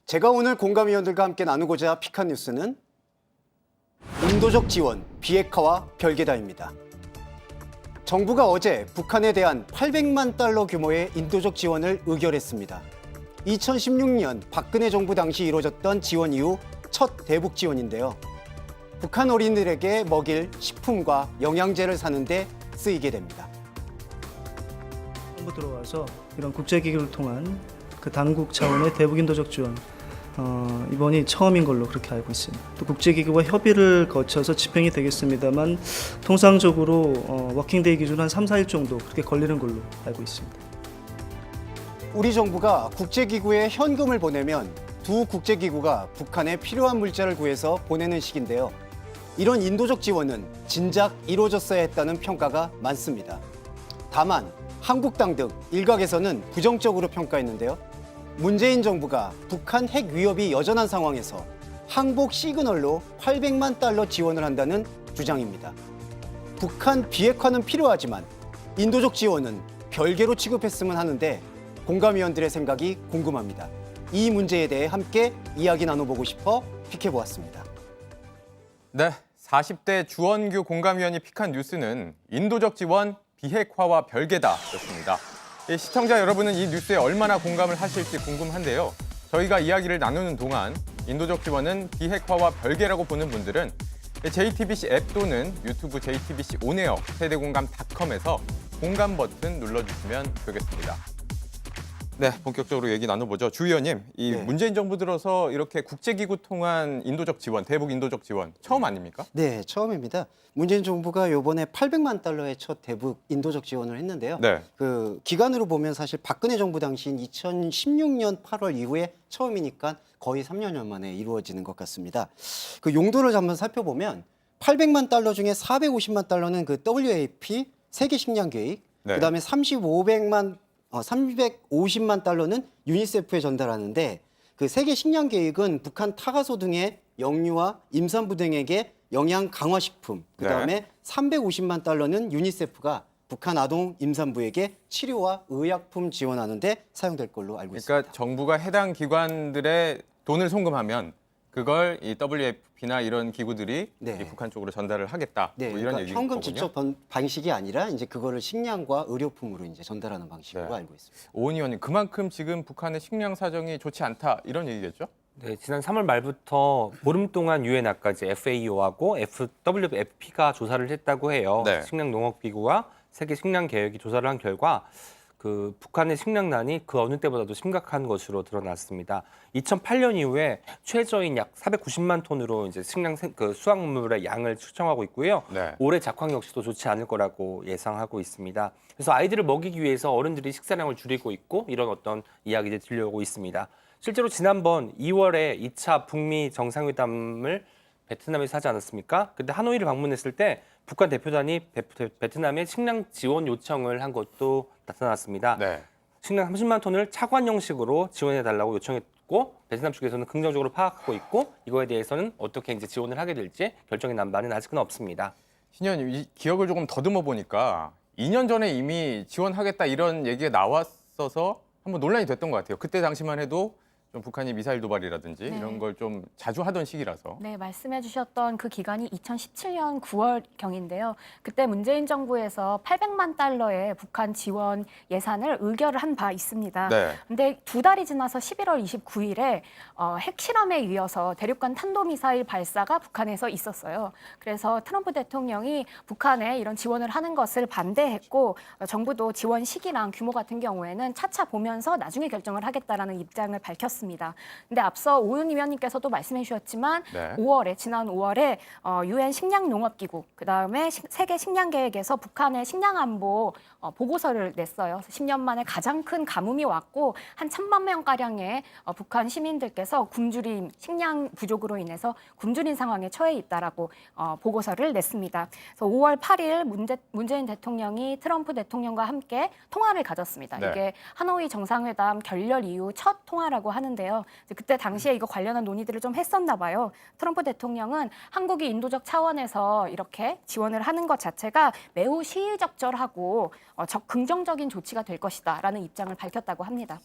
제가 오늘 공감위원들과 함께 나누고자 픽한 뉴스는 인도적 지원, 비핵화와 별개다입니다. 정부가 어제 북한에 대한 800만 달러 규모의 인도적 지원을 의결했습니다. 2016년 박근혜 정부 당시 이루어졌던 지원 이후 첫 대북 지원인데요. 북한 어린이들에게 먹일 식품과 영양제를 사는 데 쓰이게 됩니다. 정부 들어와서 이런 국제기구를 통한 그 당국 차원의 대북 인도적 지원 이번이 처음인 걸로 그렇게 알고 있습니다. 또 국제기구와 협의를 거쳐서 집행이 되겠습니다만 통상적으로 워킹데이 기준 한 3, 4일 정도 그렇게 걸리는 걸로 알고 있습니다. 우리 정부가 국제기구에 현금을 보내면 두 국제기구가 북한에 필요한 물자를 구해서 보내는 식인데요. 이런 인도적 지원은 진작 이루어졌어야 했다는 평가가 많습니다. 다만 한국당 등 일각에서는 부정적으로 평가했는데요. 문재인 정부가 북한 핵 위협이 여전한 상황에서 항복 시그널로 800만 달러 지원을 한다는 주장입니다. 북한 비핵화는 필요하지만 인도적 지원은 별개로 취급했으면 하는데 공감위원들의 생각이 궁금합니다. 이 문제에 대해 함께 이야기 나눠보고 싶어 픽해보았습니다. 네, 40대 주원규 공감위원이 픽한 뉴스는 인도적 지원, 비핵화와 별개다였습니다. 시청자 여러분은 이 뉴스에 얼마나 공감을 하실지 궁금한데요. 저희가 이야기를 나누는 동안 인도적 지원은 비핵화와 별개라고 보는 분들은 JTBC 앱 또는 유튜브 JTBC 온에어 세대공감.com에서 공감 버튼 눌러주시면 되겠습니다. 네, 본격적으로 얘기 나눠보죠. 주 의원님, 이 문재인 정부 들어서 이렇게 국제기구 통한 인도적 지원, 대북 인도적 지원 처음 아닙니까? 네, 처음입니다. 문재인 정부가 이번에 800만 달러의 첫 대북 인도적 지원을 했는데요. 네. 그 기간으로 보면 사실 박근혜 정부 당시인 2016년 8월 이후에 처음이니까 거의 3년 만에 이루어지는 것 같습니다. 그 용도를 한번 살펴보면 800만 달러 중에 450만 달러는 그 WFP 세계 식량 계획, 네. 그다음에 350만 달러는 유니세프에 전달하는데 그 세계 식량 계획은 북한 타가소 등의 영유아, 임산부 등에게 영양 강화 식품, 그다음에 350만 달러는 유니세프가 북한 아동 임산부에게 치료와 의약품 지원하는 데 사용될 걸로 알고 있습니다. 그러니까 정부가 해당 기관들의 돈을 송금하면 그걸 이 WFP나 이런 기구들이 네. 이 북한 쪽으로 전달을 하겠다. 네, 뭐 이런 그러니까 얘기인 현금 거군요. 직접 방식이 아니라 이제 그거를 식량과 의료품으로 이제 전달하는 방식으로 네. 알고 있습니다. 오은 의원님, 그만큼 지금 북한의 식량 사정이 좋지 않다 이런 얘기겠죠? 네, 지난 3월 말부터 보름 동안 유엔아까지 FAO하고 WFP가 조사를 했다고 해요. 네. 식량농업기구와 세계 식량 계획이 조사를 한 결과 그 북한의 식량난이 그 어느 때보다도 심각한 것으로 드러났습니다. 2008년 이후에 최저인 약 490만 톤으로 이제 그 수확물의 양을 측정하고 있고요. 네. 올해 작황 역시도 좋지 않을 거라고 예상하고 있습니다. 그래서 아이들을 먹이기 위해서 어른들이 식사량을 줄이고 있고 이런 어떤 이야기들이 들려오고 있습니다. 실제로 지난번 2월에 2차 북미 정상회담을 베트남에서 하지 않았습니까? 그때 하노이를 방문했을 때 북한 대표단이 베트남에 식량 지원 요청을 한 것도 나타났습니다. 네. 식량 30만 톤을 차관 형식으로 지원해달라고 요청했고 베트남 측에서는 긍정적으로 파악하고 있고 이거에 대해서는 어떻게 이제 지원을 하게 될지 결정이 난 바는 아직은 없습니다. 신 의원님, 이 기억을 조금 더듬어 보니까 2년 전에 이미 지원하겠다 이런 얘기가 나왔어서 한번 논란이 됐던 것 같아요. 그때 당시만 해도 좀 북한이 미사일 도발이라든지 네. 이런 걸 좀 자주 하던 시기라서. 네, 말씀해 주셨던 그 기간이 2017년 9월경인데요. 그때 문재인 정부에서 800만 달러의 북한 지원 예산을 의결을 한 바 있습니다. 네. 근데 두 달이 지나서 11월 29일에 핵실험에 이어서 대륙간 탄도미사일 발사가 북한에서 있었어요. 그래서 트럼프 대통령이 북한에 이런 지원을 하는 것을 반대했고 정부도 지원 시기랑 규모 같은 경우에는 차차 보면서 나중에 결정을 하겠다라는 입장을 밝혔습니다. 근데 앞서 오은 위원님께서도 말씀해 주셨지만 네. 지난 5월에 유엔 식량농업기구 그다음에 세계 식량계획에서 북한의 식량 안보 보고서를 냈어요. 10년 만에 가장 큰 가뭄이 왔고 한 1,000만 명 가량의 북한 시민들께서 굶주림, 식량 부족으로 인해서 굶주린 상황에 처해 있다라고 보고서를 냈습니다. 그래서 5월 8일 문재인 대통령이 트럼프 대통령과 함께 통화를 가졌습니다. 네. 이게 하노이 정상회담 결렬 이후 첫 통화라고 하는데요. 그때 당시에 이거 관련한 논의들을 좀 했었나 봐요. 트럼프 대통령은 한국이 인도적 차원에서 이렇게 지원을 하는 것 자체가 매우 시의적절하고 긍정적인 조치가 될 것이다라는 입장을 밝혔다고 합니다.